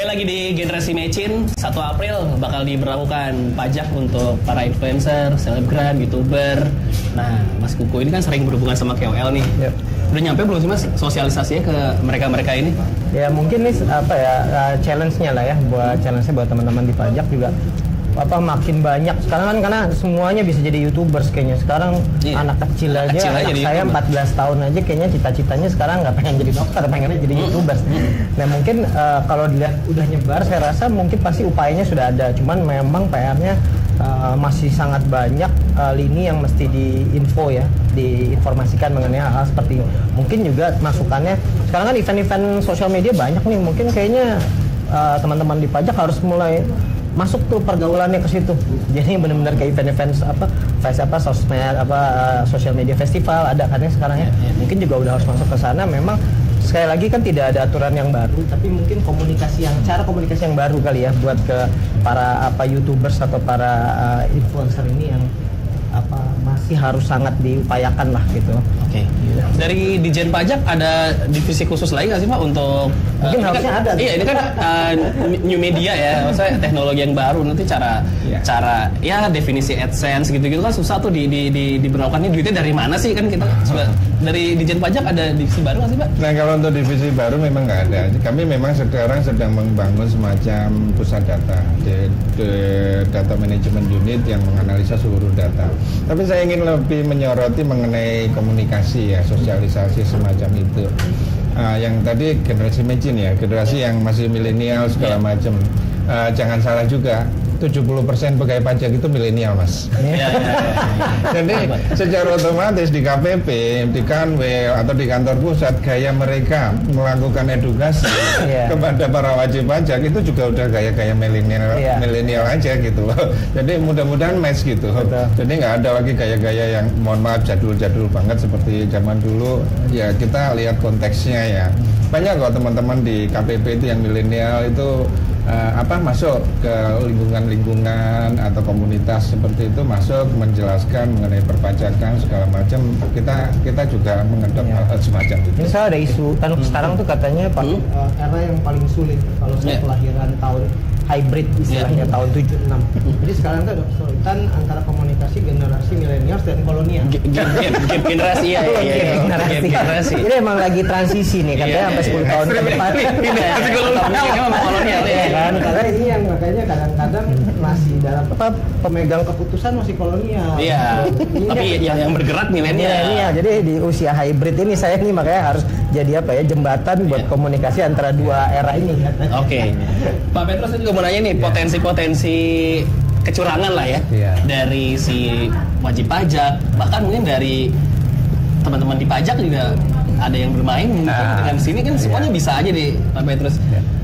Kembali lagi di Generasi Mecin. 1 April bakal diberlakukan pajak untuk para influencer, selebgram, youtuber. Nah, Mas Kuku ini kan sering berhubungan sama KOL nih. Yep. Udah nyampe belum sih Mas sosialisasinya ke mereka-mereka ini? Ya mungkin nih challenge-nya lah ya, challenge-nya buat teman-teman di pajak juga makin banyak sekarang kan, karena semuanya bisa jadi YouTubers kayaknya sekarang. Anak kecil aja anak saya 14 tahun aja kayaknya cita-citanya sekarang nggak pengen jadi dokter, pengennya jadi YouTubers. Nah mungkin kalau dilihat udah nyebar, saya rasa mungkin pasti upayanya sudah ada, cuman memang PR-nya masih sangat banyak lini yang mesti diinfo ya, diinformasikan mengenai hal-hal seperti ini. Mungkin juga masukannya sekarang kan event-event sosial media banyak nih, mungkin kayaknya teman-teman di pajak harus mulai masuk tuh pergaulannya ke situ. Jadi benar-benar kayak event-event sosmed sosial media festival ada kan ya sekarang ya. Mungkin juga udah harus masuk ke sana. Memang sekali lagi kan tidak ada aturan yang baru, tapi mungkin cara komunikasi yang baru kali ya buat ke para YouTubers atau para influencer ini yang masih harus sangat diupayakan lah gitu. Oke. Dari Dijen Pajak ada divisi khusus lagi nggak sih Pak untuk mungkin harusnya kan, ada. Iya, ini kan new media ya, maksudnya teknologi yang baru, nanti cara ya definisi AdSense gitu-gitu kan susah tuh diberlakukannya, duitnya dari mana sih kan kita dari Dijen Pajak ada divisi baru nggak sih Pak? Nah kalau untuk divisi baru memang nggak ada. Kami memang sekarang sedang membangun semacam pusat data, data management unit yang menganalisa seluruh data. Tapi saya ingin lebih menyoroti mengenai komunikasi ya, sosialisasi semacam itu. Yang tadi generasi Mecin ya, generasi yang masih milenial segala macam. Jangan salah juga, 70% pegawai pajak itu milenial Mas. Jadi secara otomatis di KPP, di Kanwil atau di kantor pusat, gaya mereka melakukan edukasi kepada para wajib pajak itu juga udah gaya-gaya milenial aja gitu loh. Jadi mudah-mudahan match gitu. Jadi nggak ada lagi gaya-gaya yang mohon maaf jadul-jadul banget seperti zaman dulu. Ya kita lihat konteksnya ya. Banyak kok teman-teman di KPP itu yang milenial itu masuk ke lingkungan atau komunitas seperti itu, masuk menjelaskan mengenai perpajakan segala macam. Kita juga mengadop hal semacam itu. Ini saya ada isu kan sekarang tuh katanya era yang paling sulit kalau saya kelahiran tahun hybrid istilahnya tahun 76. Jadi sekarang tuh ada kesulitan antara komunikasi generasi milenials dan kolonial. Gap generasi ya. Generasi. Ini emang lagi transisi nih katanya sampai 10 tahun ke depan. Kolonial ya kan. Karena ini yang makanya kadang-kadang masih dalam pemegang keputusan masih kolonial. Iya. Tapi yang bergerak milenial. Jadi di usia hybrid ini saya nih makanya harus jadi jembatan buat komunikasi antara dua era ini. Oke. Pak Petrus, saya juga mau nanya nih, potensi-potensi kecurangan lah ya dari si wajib pajak, bahkan mungkin dari teman-teman di pajak juga ada yang bermain dengan sini kan semuanya bisa aja deh Pak Petrus.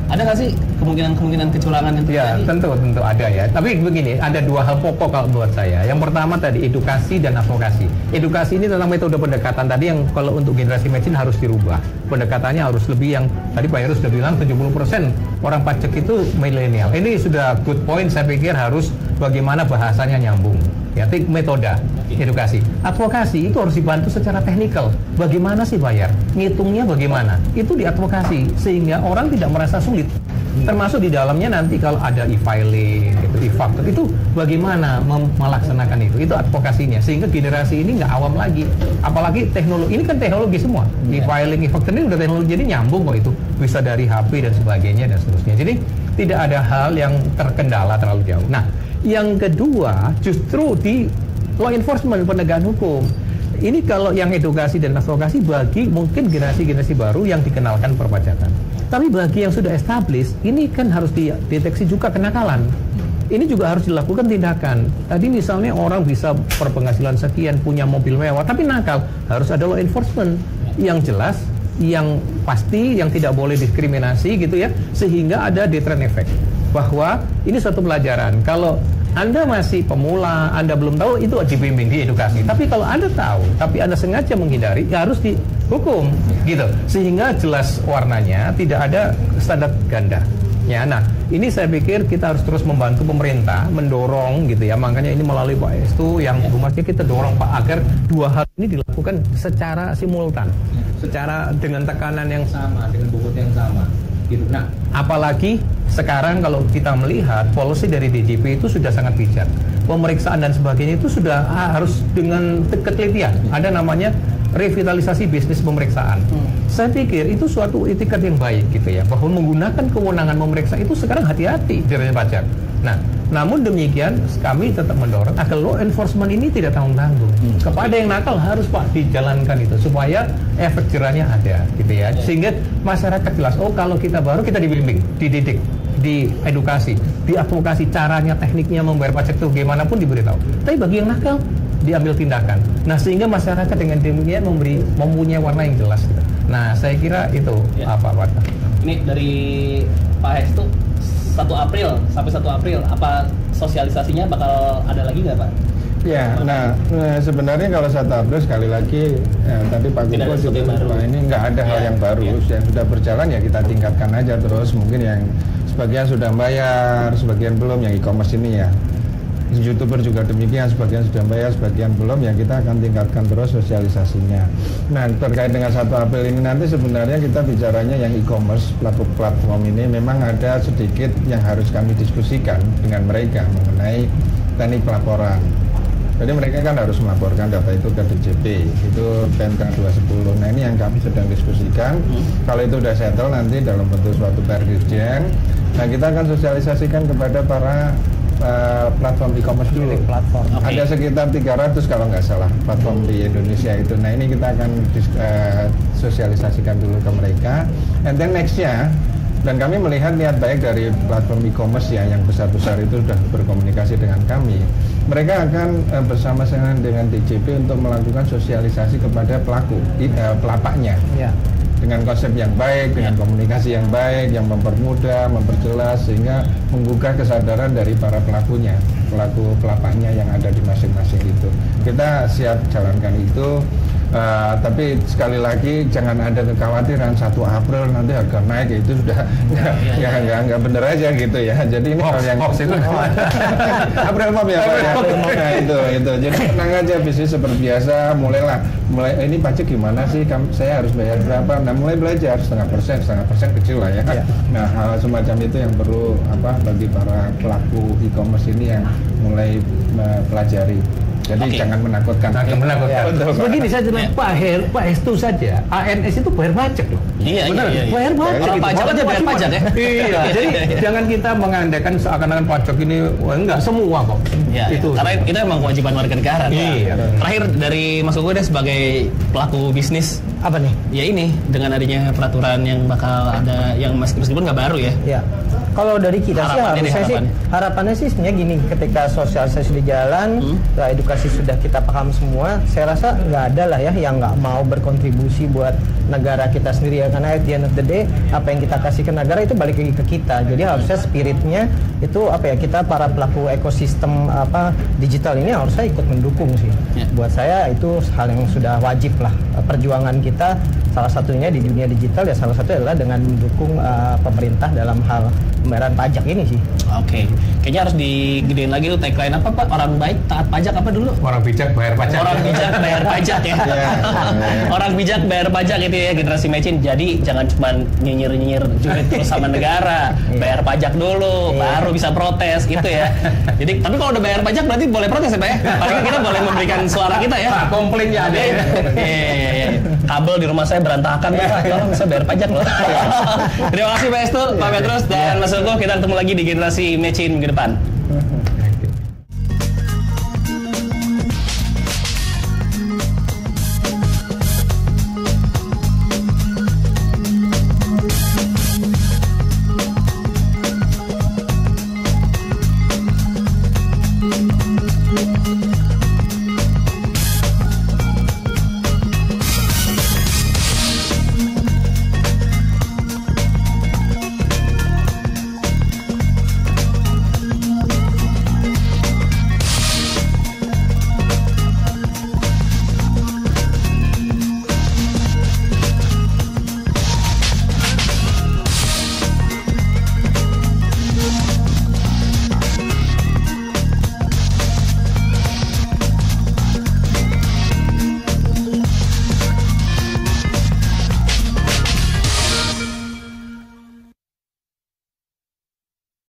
Ada nggak sih kemungkinan kecurangan yang terjadi? Ya tentu ada ya. Tapi begini, ada 2 hal pokok kalau buat saya. Yang pertama tadi edukasi dan advokasi. Edukasi ini tentang metode pendekatan tadi yang kalau untuk generasi Mecin harus dirubah. Pendekatannya harus lebih yang tadi Pak Heru sudah bilang 70% orang pajak itu milenial. Ini sudah good point, saya pikir harus bagaimana bahasanya nyambung. Ya, metode edukasi. Advokasi itu harus dibantu secara teknikal. Bagaimana sih bayar? Ngitungnya bagaimana? Itu diadvokasi sehingga orang tidak merasa sulit. Termasuk di dalamnya nanti kalau ada e-filing, e-faktur, itu bagaimana melaksanakan itu? Itu advokasinya sehingga generasi ini nggak awam lagi. Apalagi teknologi ini kan teknologi semua. E-filing, e-faktur ini udah teknologi, jadi nyambung kok itu. Bisa dari HP dan sebagainya dan seterusnya. Jadi tidak ada hal yang terkendala terlalu jauh. Nah, yang kedua justru di law enforcement, penegakan hukum. Ini kalau yang edukasi dan advokasi bagi mungkin generasi-generasi baru yang dikenalkan perpajakan. Tapi bagi yang sudah established, ini kan harus dideteksi juga kenakalan. Ini juga harus dilakukan tindakan. Tadi misalnya orang bisa berpenghasilan sekian, punya mobil mewah, tapi nakal, harus ada law enforcement yang jelas, yang pasti, yang tidak boleh diskriminasi gitu ya, sehingga ada deterrent effect. Bahwa ini suatu pelajaran. Kalau Anda masih pemula, Anda belum tahu, itu dibimbing, diedukasi. Tapi kalau Anda tahu, tapi Anda sengaja menghindari, ya harus dihukum, gitu. Sehingga jelas warnanya, tidak ada standar ganda. Ya, nah, ini saya pikir kita harus terus membantu pemerintah, mendorong, gitu ya. Makanya ini melalui Pak Estu, yang humasnya kita dorong Pak agar 2 hal ini dilakukan secara simultan, secara dengan tekanan yang sama, dengan bobot yang sama. Gitu. Nah, apalagi sekarang kalau kita melihat policy dari DJP itu sudah sangat bijak. Pemeriksaan dan sebagainya itu sudah harus dengan ketelitian. Ada namanya revitalisasi bisnis pemeriksaan. Saya pikir itu suatu etikat yang baik gitu ya, bahwa menggunakan kewenangan memeriksa itu sekarang hati-hati Dirjen Pajak. Nah, namun demikian kami tetap mendorong agar law enforcement ini tidak tanggung-tanggung. Kepada yang nakal harus Pak dijalankan itu supaya efek jerahnya ada gitu ya. Sehingga masyarakat jelas, oh kalau kita baru kita dibimbing, dididik, diedukasi, diadvokasi caranya, tekniknya membayar pajak itu gimana pun diberitahu. Tapi bagi yang nakal diambil tindakan. Nah, sehingga masyarakat dengan demikian mempunyai warna yang jelas gitu. Nah, saya kira itu apa Pak? Ini dari Pak Hestu 1 April sampai 1 April apa sosialisasinya bakal ada lagi nggak Pak? Ya, nah sebenarnya kalau 1 April sekali lagi tadi Pak Kuko juga ini nggak ada hal yang baru, yang sudah berjalan ya kita tingkatkan aja terus. Mungkin yang sebagian sudah bayar, sebagian belum, yang e-commerce ini ya. YouTuber juga demikian, sebagian sudah bayar, sebagian belum, ya kita akan tingkatkan terus sosialisasinya. Nah, terkait dengan 1 April ini nanti sebenarnya kita bicaranya yang e-commerce, pelaku platform ini memang ada sedikit yang harus kami diskusikan dengan mereka mengenai teknik pelaporan. Jadi mereka kan harus melaporkan data itu ke DJP, itu PMK 210. Nah, ini yang kami sedang diskusikan. Kalau itu sudah settle nanti dalam bentuk suatu perdirjen, nah kita akan sosialisasikan kepada para platform e-commerce dulu. Ada sekitar 300 kalau nggak salah platform di Indonesia itu. Nah, ini kita akan sosialisasikan dulu ke mereka. And then nextnya, dan kami melihat niat baik dari platform e-commerce ya yang besar-besar itu sudah berkomunikasi dengan kami. Mereka akan bersama-sama dengan DJP untuk melakukan sosialisasi kepada pelaku, pelapaknya. Dengan konsep yang baik, dengan komunikasi yang baik, yang mempermudah, memperjelas, sehingga menggugah kesadaran dari para pelakunya, pelaku pelapaknya yang ada di masing-masing itu. Kita siap jalankan itu, tapi sekali lagi jangan ada kekhawatiran 1 April nanti harga naik, itu sudah nggak bener aja gitu ya. Jadi ini hal yang itu April Mop ya Pak. Nah, itu. Jadi tenang aja, bisnis seperti biasa, mulai ini pajak gimana sih? Saya harus bayar berapa? Nah, mulai belajar setengah persen kecil lah ya. Nah, hal semacam itu yang perlu bagi para pelaku e-commerce ini yang mulai mempelajari. Jadi jangan menakutkan. Begini saja Pak Hestu saja. ANS itu bayar pajak loh. Iya. Bayar pajak. Orang pajak aja bayar pajak ya. Iya. Jadi jangan kita mengandaikan seakan-akan pajak ini enggak semua kok. Iya. Itu. Karena itu emang kewajiban warga negara. Iya. Terakhir dari Mas Kuko deh sebagai pelaku bisnis. Apa nih? Ya ini dengan adanya peraturan yang bakal ada yang meskipun nggak baru ya. Iya. Kalau dari kita harapannya sih sebenarnya gini, ketika sosialisasi di jalan, edukasi sudah kita paham semua, saya rasa nggak ada lah ya yang nggak mau berkontribusi buat negara kita sendiri ya, karena at the end of the day apa yang kita kasih ke negara itu balik lagi ke kita. Jadi harusnya spiritnya itu kita para pelaku ekosistem digital ini harusnya ikut mendukung sih. Buat saya itu hal yang sudah wajib lah. Perjuangan kita salah satunya di dunia digital ya salah satu adalah dengan mendukung pemerintah dalam hal pembayaran pajak ini sih. Oke. Kayaknya harus digedein lagi tuh tagline apa Pak? Orang baik taat pajak apa dulu? Orang bijak bayar pajak. Orang bijak bayar pajak ya. Orang bijak bayar pajak itu ya, generasi matching. Jadi jangan cuma nyinyir duit terus sama negara. Bayar pajak dulu baru bisa protes gitu ya. Jadi tapi kalau udah bayar pajak berarti boleh protes ya Pak ya? Paling kita boleh memberikan suara kita ya. Komplainnya ada. Iya. Kabel di rumah saya berantakan Pak. Tolong saya bayar pajak loh. Terima kasih Pak Hestu, Pak Petrus dan Mas Kuko. Kita ketemu lagi di generasi matching minggu depan.